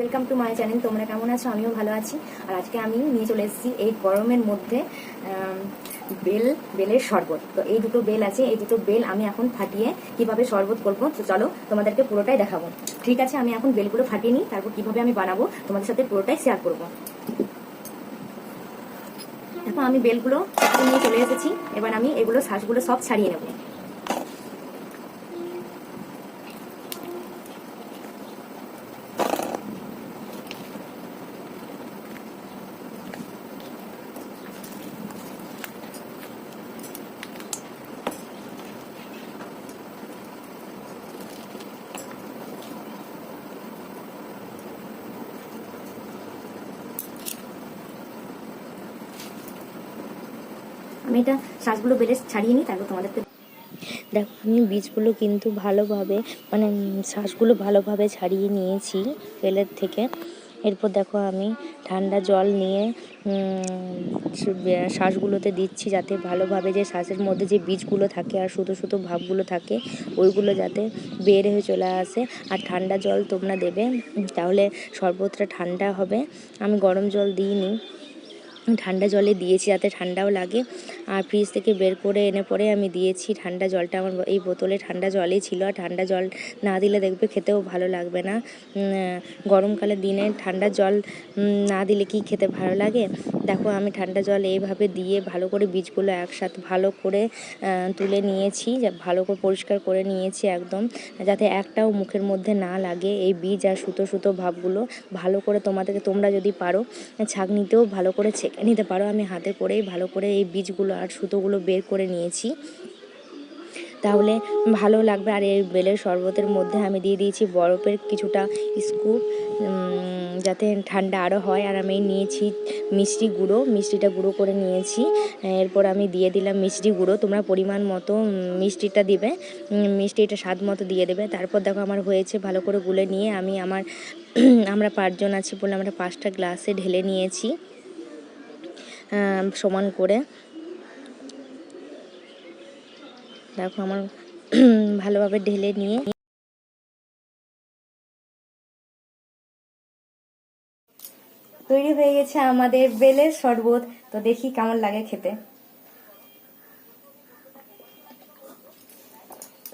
Welcome to my channel. তোমরা কেমন আছো? আমিও ভালো আছি। আর আজকে আমি নিয়ে চলে এসেছি এই গরমের মধ্যে বেলের শরবত। তো এই দুটো বেল আছে, এই দুটো বেল আমি এখন ফাটিয়ে কিভাবে শরবত করবো, তো চলো তোমাদেরকে পুরোটাই দেখাবো। ঠিক আছে, আমি এখন বেলগুলো ফাটিয়ে নিই, তারপর কিভাবে আমি বানাবো তোমাদের সাথে পুরোটাই শেয়ার করবো। এখন আমি বেলগুলো নিয়ে চলে এসেছি। এবার আমি এগুলো শাঁসগুলো সব ছাড়িয়ে নেবো। আমি এটা শাঁসগুলো বেলে ছাড়িয়ে নিই, তারপর তোমাদেরকে দেখো আমি বীজগুলো কিন্তু ভালোভাবে শাঁসগুলো ভালোভাবে ছাড়িয়ে নিয়েছি বেলের থেকে। এরপর দেখো আমি ঠান্ডা জল নিয়ে শাঁসগুলোতে দিচ্ছি, যাতে ভালোভাবে যে শাঁসের মধ্যে যে বীজগুলো থাকে আর শুধু শুধু ভাবগুলো থাকে ওইগুলো যাতে বের হয়ে চলে আসে। আর ঠান্ডা জল তোমরা দেবে, তাহলে শরবতটা ঠান্ডা হবে। আমি গরম জল দিইনি, ঠান্ডা জলে দিয়েছি যাতে ঠান্ডাও লাগে। আর ফ্রিজ থেকে বের করে এনে পরে আমি দিয়েছি ঠান্ডা জলটা। আমার এই বোতলে ঠান্ডা জলই ছিল, আর ঠান্ডা জল না দিলে দেখবে খেতেও ভালো লাগবে না। গরমকালের দিনে ঠান্ডা জল না দিলে কি খেতে ভালো লাগে? দেখো আমি ঠান্ডা জল এইভাবে দিয়ে ভালো করে বীজগুলো একসাথে ভালো করে তুলে নিয়েছি, ভালো করে পরিষ্কার করে নিয়েছি একদম, যাতে একটাও মুখের মধ্যে না লাগে এই বীজ আর সুতো সুতো ভাবগুলো। ভালো করে তোমরা যদি পারো ছাঁকনিতেও ভালো করে ছেঁকে নিতে পারো। আমি হাতে করেই ভালো করে এই বীজগুলো আর সুতোগুলো বের করে নিয়েছি, তাহলে ভালো লাগবে। আর এই বেলের শরবতের মধ্যে আমি দিয়ে দিয়েছি বরফের কিছুটা স্কুপ, যাতে ঠান্ডা আরও হয়। আর আমি নিয়েছি মিষ্টিটা গুঁড়ো করে নিয়েছি। এরপর আমি দিয়ে দিলাম মিষ্টি গুঁড়ো। তোমরা পরিমাণ মতো মিষ্টিটা দিবে, মিষ্টিটা স্বাদ মতো দিয়ে দেবে। তারপর দেখো আমার হয়েছে, ভালো করে গুলে নিয়ে আমরা 5 জন আছি বলে আমরা 5টা গ্লাসে ঢেলে নিয়েছি সমান করে। দেখো আমার ভালোভাবে ঢেলে নিয়ে তৈরি হয়ে গেছে আমাদের বেলের শরবত। তো দেখি কেমন লাগে খেতে,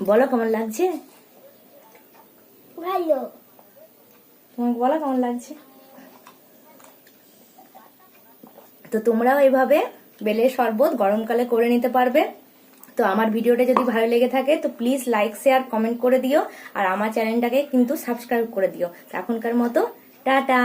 বলো কেমন লাগছে? ভালো। তোমাকে বলো কেমন লাগছে। তো তোমরাও এইভাবে বেলের শরবত গরমকালে করে নিতে পারবে। তো আমার ভিডিওটা যদি ভালো লেগে থাকে তো প্লিজ লাইক শেয়ার কমেন্ট করে দিও, আর আমার চ্যানেলটাকে কিন্তু সাবস্ক্রাইব করে দিও। এখনকার মতো টাটা।